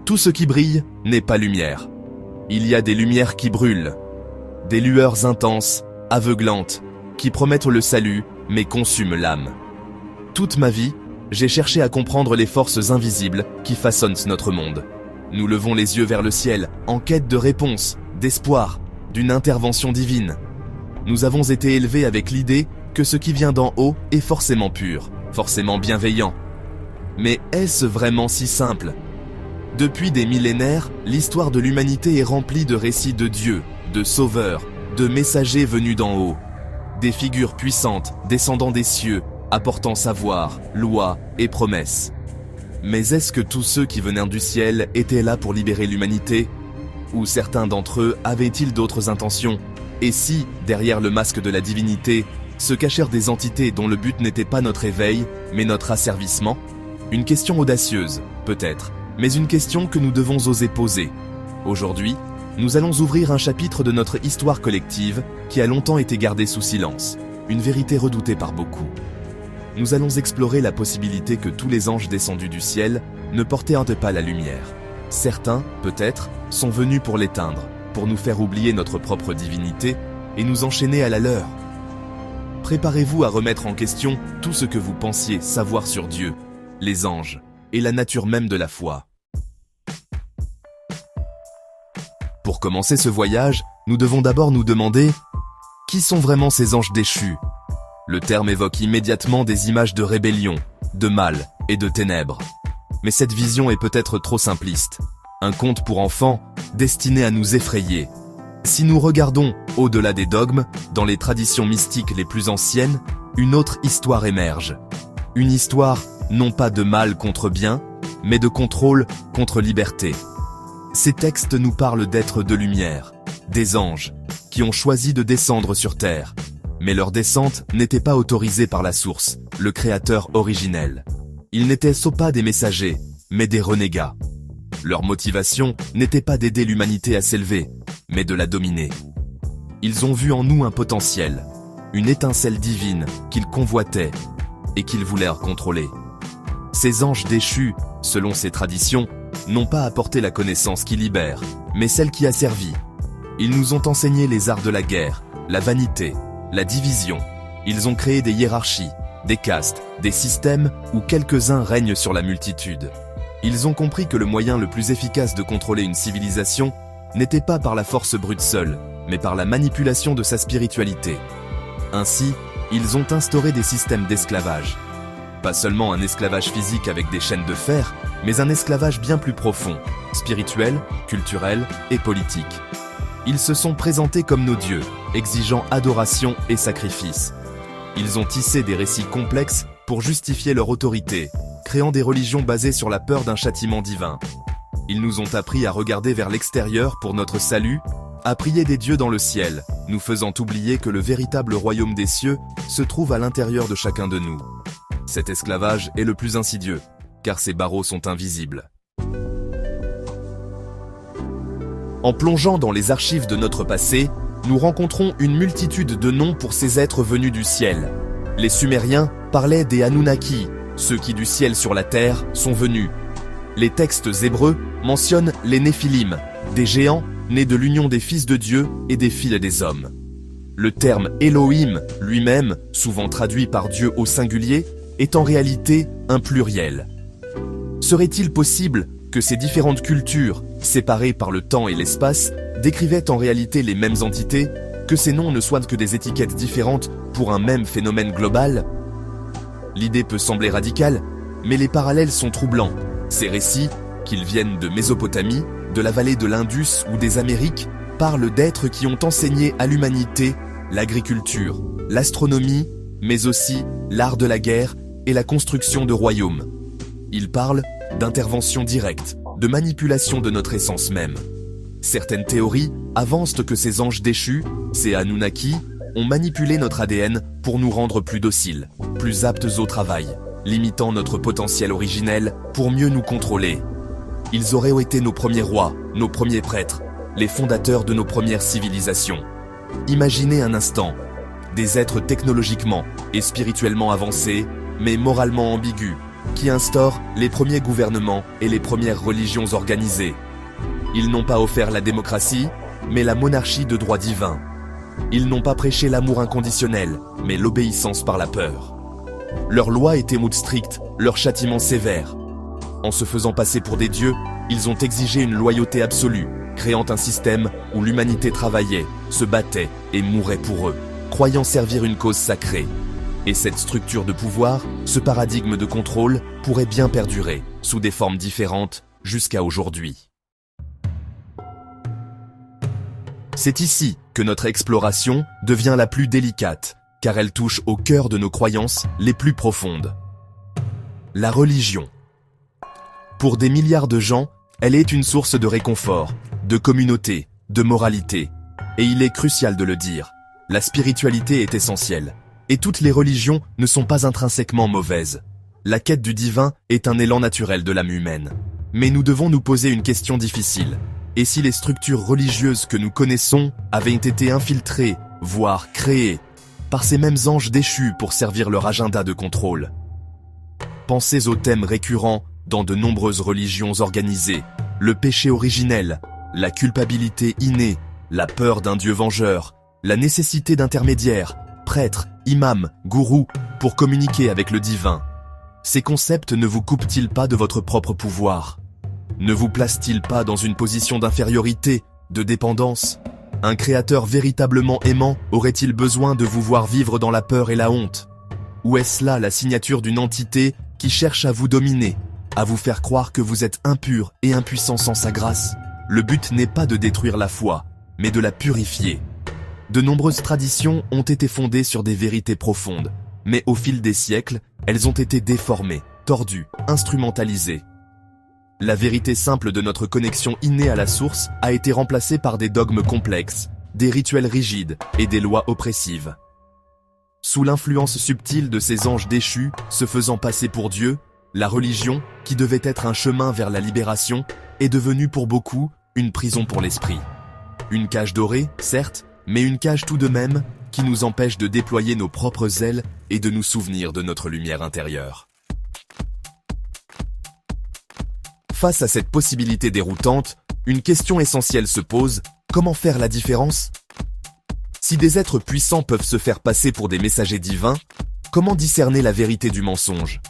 Tout ce qui brille n'est pas lumière. Il y a des lumières qui brûlent, des lueurs intenses, aveuglantes, qui promettent le salut, mais consument l'âme. Toute ma vie, j'ai cherché à comprendre les forces invisibles qui façonnent notre monde. Nous levons les yeux vers le ciel, en quête de réponses, d'espoir, d'une intervention divine. Nous avons été élevés avec l'idée que ce qui vient d'en haut est forcément pur, forcément bienveillant. Mais est-ce vraiment si simple ? Depuis des millénaires, l'histoire de l'humanité est remplie de récits de Dieu, de sauveurs, de messagers venus d'en haut. Des figures puissantes, descendant des cieux, apportant savoir, loi et promesses. Mais est-ce que tous ceux qui venaient du ciel étaient là pour libérer l'humanité ? Ou certains d'entre eux avaient-ils d'autres intentions ? Et si, derrière le masque de la divinité, se cachèrent des entités dont le but n'était pas notre éveil, mais notre asservissement ? Une question audacieuse, peut-être, mais une question que nous devons oser poser. Aujourd'hui, nous allons ouvrir un chapitre de notre histoire collective qui a longtemps été gardée sous silence, une vérité redoutée par beaucoup. Nous allons explorer la possibilité que tous les anges descendus du ciel ne portaient pas la lumière. Certains, peut-être, sont venus pour l'éteindre, pour nous faire oublier notre propre divinité et nous enchaîner à la leur. Préparez-vous à remettre en question tout ce que vous pensiez savoir sur Dieu, les anges et la nature même de la foi. Pour commencer ce voyage, nous devons d'abord nous demander « Qui sont vraiment ces anges déchus ?» Le terme évoque immédiatement des images de rébellion, de mal et de ténèbres. Mais cette vision est peut-être trop simpliste. Un conte pour enfants destiné à nous effrayer. Si nous regardons au-delà des dogmes, dans les traditions mystiques les plus anciennes, une autre histoire émerge. Une histoire non pas de mal contre bien, mais de contrôle contre liberté. Ces textes nous parlent d'êtres de lumière, des anges, qui ont choisi de descendre sur terre. Mais leur descente n'était pas autorisée par la source, le créateur originel. Ils n'étaient pas des messagers, mais des renégats. Leur motivation n'était pas d'aider l'humanité à s'élever, mais de la dominer. Ils ont vu en nous un potentiel, une étincelle divine qu'ils convoitaient et qu'ils voulaient contrôler. Ces anges déchus, selon ces traditions, n'ont pas apporté la connaissance qui libère, mais celle qui a servi. Ils nous ont enseigné les arts de la guerre, la vanité, la division. Ils ont créé des hiérarchies, des castes, des systèmes où quelques-uns règnent sur la multitude. Ils ont compris que le moyen le plus efficace de contrôler une civilisation n'était pas par la force brute seule, mais par la manipulation de sa spiritualité. Ainsi, ils ont instauré des systèmes d'esclavage. Pas seulement un esclavage physique avec des chaînes de fer, mais un esclavage bien plus profond, spirituel, culturel et politique. Ils se sont présentés comme nos dieux, exigeant adoration et sacrifice. Ils ont tissé des récits complexes pour justifier leur autorité, créant des religions basées sur la peur d'un châtiment divin. Ils nous ont appris à regarder vers l'extérieur pour notre salut, à prier des dieux dans le ciel, nous faisant oublier que le véritable royaume des cieux se trouve à l'intérieur de chacun de nous. Cet esclavage est le plus insidieux, car ses barreaux sont invisibles. En plongeant dans les archives de notre passé, nous rencontrons une multitude de noms pour ces êtres venus du ciel. Les Sumériens parlaient des Anunnaki, ceux qui du ciel sur la terre sont venus. Les textes hébreux mentionnent les Néphilim, des géants nés de l'union des fils de Dieu et des filles des hommes. Le terme Elohim lui-même, souvent traduit par Dieu au singulier, est en réalité un pluriel. Serait-il possible que ces différentes cultures, séparées par le temps et l'espace, décrivaient en réalité les mêmes entités, que ces noms ne soient que des étiquettes différentes pour un même phénomène global ? L'idée peut sembler radicale, mais les parallèles sont troublants. Ces récits, qu'ils viennent de Mésopotamie, de la vallée de l'Indus ou des Amériques, parlent d'êtres qui ont enseigné à l'humanité l'agriculture, l'astronomie, mais aussi l'art de la guerre et la construction de royaumes. Ils parlent d'intervention directe, de manipulation de notre essence même. Certaines théories avancent que ces anges déchus, ces Anunnaki, ont manipulé notre ADN pour nous rendre plus dociles, plus aptes au travail, limitant notre potentiel originel pour mieux nous contrôler. Ils auraient été nos premiers rois, nos premiers prêtres, les fondateurs de nos premières civilisations. Imaginez un instant, des êtres technologiquement et spirituellement avancés, mais moralement ambigus, qui instaure les premiers gouvernements et les premières religions organisées. Ils n'ont pas offert la démocratie, mais la monarchie de droit divin. Ils n'ont pas prêché l'amour inconditionnel, mais l'obéissance par la peur. Leurs lois étaient strictes, leurs châtiments sévères. En se faisant passer pour des dieux, ils ont exigé une loyauté absolue, créant un système où l'humanité travaillait, se battait et mourait pour eux, croyant servir une cause sacrée. Et cette structure de pouvoir, ce paradigme de contrôle, pourrait bien perdurer, sous des formes différentes, jusqu'à aujourd'hui. C'est ici que notre exploration devient la plus délicate, car elle touche au cœur de nos croyances les plus profondes. La religion. Pour des milliards de gens, elle est une source de réconfort, de communauté, de moralité. Et il est crucial de le dire, la spiritualité est essentielle. Et toutes les religions ne sont pas intrinsèquement mauvaises. La quête du divin est un élan naturel de l'âme humaine. Mais nous devons nous poser une question difficile. Et si les structures religieuses que nous connaissons avaient été infiltrées, voire créées, par ces mêmes anges déchus pour servir leur agenda de contrôle? Pensez aux thèmes récurrents dans de nombreuses religions organisées, le péché originel, la culpabilité innée, la peur d'un Dieu vengeur, la nécessité d'intermédiaires, prêtres, imams, gourous, pour communiquer avec le divin. Ces concepts ne vous coupent-ils pas de votre propre pouvoir? Ne vous placent-ils pas dans une position d'infériorité, de dépendance? Un créateur véritablement aimant aurait-il besoin de vous voir vivre dans la peur et la honte? Ou est-ce là la signature d'une entité qui cherche à vous dominer, à vous faire croire que vous êtes impur et impuissant sans sa grâce? Le but n'est pas de détruire la foi, mais de la purifier. De nombreuses traditions ont été fondées sur des vérités profondes, mais au fil des siècles, elles ont été déformées, tordues, instrumentalisées. La vérité simple de notre connexion innée à la source a été remplacée par des dogmes complexes, des rituels rigides et des lois oppressives. Sous l'influence subtile de ces anges déchus, se faisant passer pour Dieu, la religion, qui devait être un chemin vers la libération, est devenue pour beaucoup une prison pour l'esprit. Une cage dorée, certes, mais une cage tout de même qui nous empêche de déployer nos propres ailes et de nous souvenir de notre lumière intérieure. Face à cette possibilité déroutante, une question essentielle se pose: comment faire la différence? Si des êtres puissants peuvent se faire passer pour des messagers divins, comment discerner la vérité du mensonge?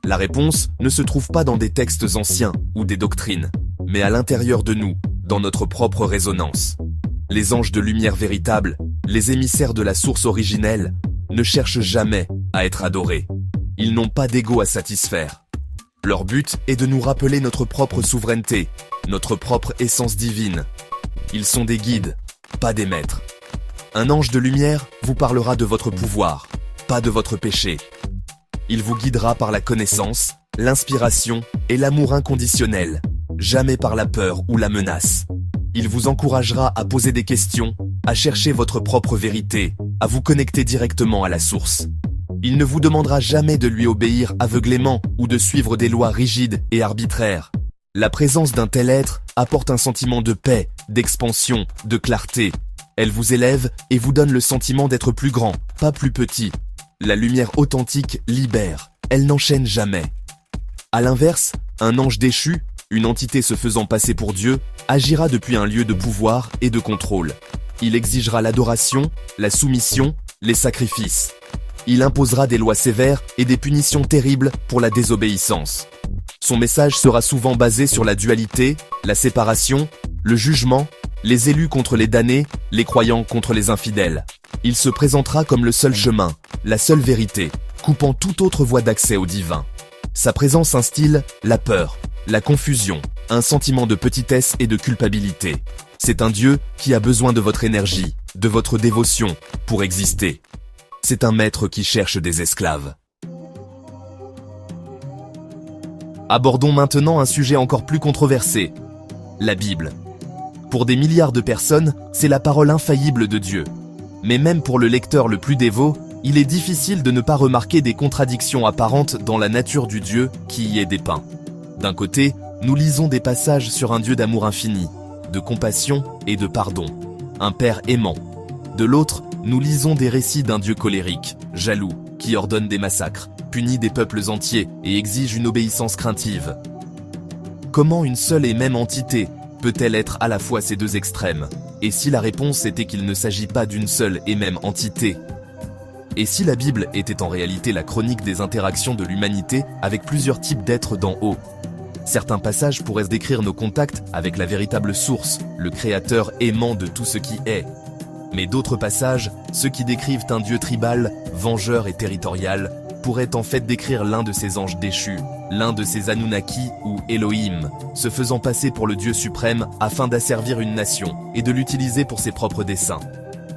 La réponse ne se trouve pas dans des textes anciens ou des doctrines, mais à l'intérieur de nous, dans notre propre résonance. Les anges de lumière véritable, les émissaires de la source originelle, ne cherchent jamais à être adorés. Ils n'ont pas d'ego à satisfaire. Leur but est de nous rappeler notre propre souveraineté, notre propre essence divine. Ils sont des guides, pas des maîtres. Un ange de lumière vous parlera de votre pouvoir, pas de votre péché. Il vous guidera par la connaissance, l'inspiration et l'amour inconditionnel, jamais par la peur ou la menace. Il vous encouragera à poser des questions, à chercher votre propre vérité, à vous connecter directement à la source. Il ne vous demandera jamais de lui obéir aveuglément ou de suivre des lois rigides et arbitraires. La présence d'un tel être apporte un sentiment de paix, d'expansion, de clarté. Elle vous élève et vous donne le sentiment d'être plus grand, pas plus petit. La lumière authentique libère, elle n'enchaîne jamais. À l'inverse, un ange déchu, une entité se faisant passer pour Dieu, agira depuis un lieu de pouvoir et de contrôle. Il exigera l'adoration, la soumission, les sacrifices. Il imposera des lois sévères et des punitions terribles pour la désobéissance. Son message sera souvent basé sur la dualité, la séparation, le jugement, les élus contre les damnés, les croyants contre les infidèles. Il se présentera comme le seul chemin, la seule vérité, coupant toute autre voie d'accès au divin. Sa présence instille la peur, la confusion, un sentiment de petitesse et de culpabilité. C'est un Dieu qui a besoin de votre énergie, de votre dévotion, pour exister. C'est un maître qui cherche des esclaves. Abordons maintenant un sujet encore plus controversé, la Bible. Pour des milliards de personnes, c'est la parole infaillible de Dieu. Mais même pour le lecteur le plus dévot, il est difficile de ne pas remarquer des contradictions apparentes dans la nature du Dieu qui y est dépeint. D'un côté, nous lisons des passages sur un Dieu d'amour infini, de compassion et de pardon, un Père aimant. De l'autre, nous lisons des récits d'un Dieu colérique, jaloux, qui ordonne des massacres, punit des peuples entiers et exige une obéissance craintive. Comment une seule et même entité peut-elle être à la fois ces deux extrêmes? Et si la réponse était qu'il ne s'agit pas d'une seule et même entité? Et si la Bible était en réalité la chronique des interactions de l'humanité avec plusieurs types d'êtres d'en haut? Certains passages pourraient se décrire nos contacts avec la véritable source, le créateur aimant de tout ce qui est. Mais d'autres passages, ceux qui décrivent un dieu tribal, vengeur et territorial, pourraient en fait décrire l'un de ces anges déchus, l'un de ces Anunnaki ou Elohim, se faisant passer pour le Dieu suprême afin d'asservir une nation et de l'utiliser pour ses propres desseins.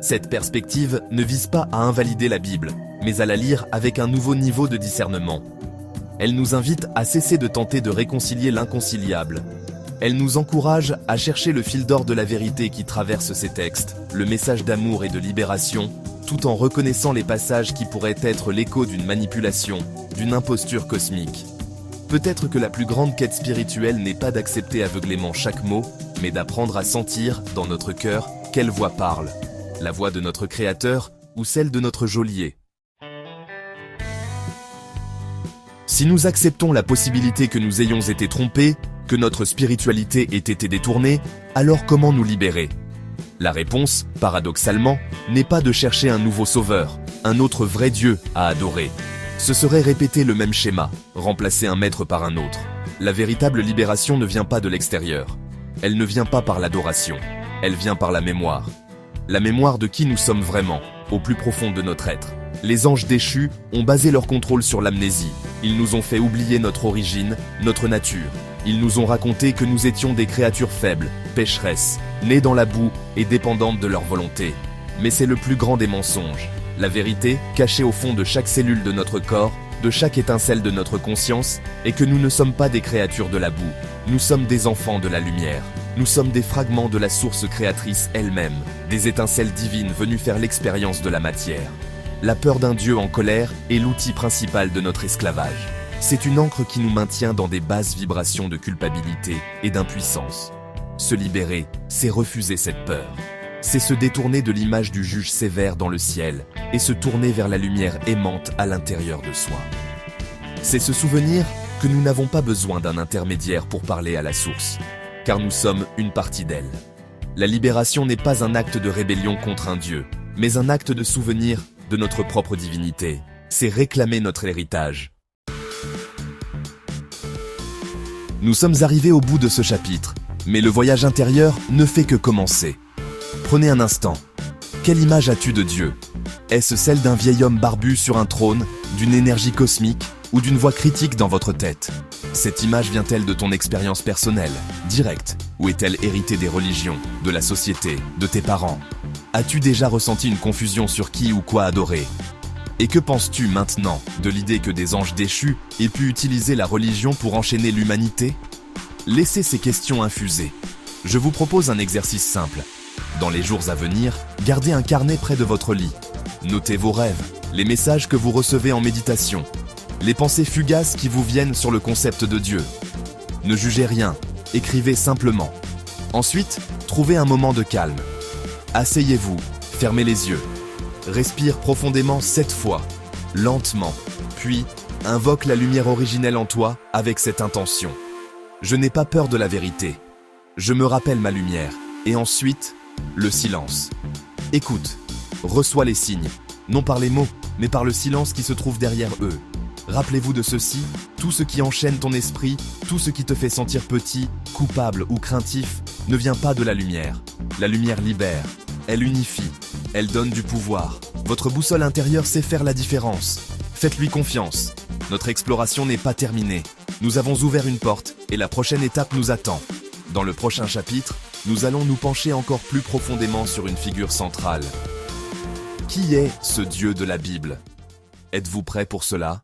Cette perspective ne vise pas à invalider la Bible, mais à la lire avec un nouveau niveau de discernement. Elle nous invite à cesser de tenter de réconcilier l'inconciliable. Elle nous encourage à chercher le fil d'or de la vérité qui traverse ces textes, le message d'amour et de libération, tout en reconnaissant les passages qui pourraient être l'écho d'une manipulation, d'une imposture cosmique. Peut-être que la plus grande quête spirituelle n'est pas d'accepter aveuglément chaque mot, mais d'apprendre à sentir, dans notre cœur, quelle voix parle. La voix de notre Créateur ou celle de notre geôlier. Si nous acceptons la possibilité que nous ayons été trompés, que notre spiritualité ait été détournée, alors comment nous libérer? La réponse, paradoxalement, n'est pas de chercher un nouveau sauveur, un autre vrai Dieu à adorer. Ce serait répéter le même schéma, remplacer un maître par un autre. La véritable libération ne vient pas de l'extérieur. Elle ne vient pas par l'adoration. Elle vient par la mémoire. La mémoire de qui nous sommes vraiment, au plus profond de notre être. Les anges déchus ont basé leur contrôle sur l'amnésie. Ils nous ont fait oublier notre origine, notre nature. Ils nous ont raconté que nous étions des créatures faibles, pécheresses, nées dans la boue et dépendantes de leur volonté. Mais c'est le plus grand des mensonges. La vérité, cachée au fond de chaque cellule de notre corps, de chaque étincelle de notre conscience, est que nous ne sommes pas des créatures de la boue. Nous sommes des enfants de la lumière. Nous sommes des fragments de la source créatrice elle-même, des étincelles divines venues faire l'expérience de la matière. La peur d'un Dieu en colère est l'outil principal de notre esclavage. C'est une ancre qui nous maintient dans des basses vibrations de culpabilité et d'impuissance. Se libérer, c'est refuser cette peur. C'est se détourner de l'image du juge sévère dans le ciel et se tourner vers la lumière aimante à l'intérieur de soi. C'est se souvenir que nous n'avons pas besoin d'un intermédiaire pour parler à la source, car nous sommes une partie d'elle. La libération n'est pas un acte de rébellion contre un Dieu, mais un acte de souvenir de notre propre divinité. C'est réclamer notre héritage. Nous sommes arrivés au bout de ce chapitre, mais le voyage intérieur ne fait que commencer. Prenez un instant. Quelle image as-tu de Dieu? Est-ce celle d'un vieil homme barbu sur un trône, d'une énergie cosmique ou d'une voix critique dans votre tête? Cette image vient-elle de ton expérience personnelle, directe, ou est-elle héritée des religions, de la société, de tes parents? As-tu déjà ressenti une confusion sur qui ou quoi adorer? Et que penses-tu maintenant de l'idée que des anges déchus aient pu utiliser la religion pour enchaîner l'humanité? Laissez ces questions infuser. Je vous propose un exercice simple. Dans les jours à venir, gardez un carnet près de votre lit. Notez vos rêves, les messages que vous recevez en méditation, les pensées fugaces qui vous viennent sur le concept de Dieu. Ne jugez rien, écrivez simplement. Ensuite, trouvez un moment de calme. Asseyez-vous, fermez les yeux. Respire profondément 7 fois, lentement, puis invoque la lumière originelle en toi avec cette intention. Je n'ai pas peur de la vérité. Je me rappelle ma lumière. Et ensuite, le silence. Écoute, reçois les signes, non par les mots, mais par le silence qui se trouve derrière eux. Rappelez-vous de ceci, tout ce qui enchaîne ton esprit, tout ce qui te fait sentir petit, coupable ou craintif, ne vient pas de la lumière. La lumière libère, elle unifie, elle donne du pouvoir. Votre boussole intérieure sait faire la différence. Faites-lui confiance. Notre exploration n'est pas terminée. Nous avons ouvert une porte et la prochaine étape nous attend. Dans le prochain chapitre, nous allons nous pencher encore plus profondément sur une figure centrale. Qui est ce Dieu de la Bible? Êtes-vous prêt pour cela?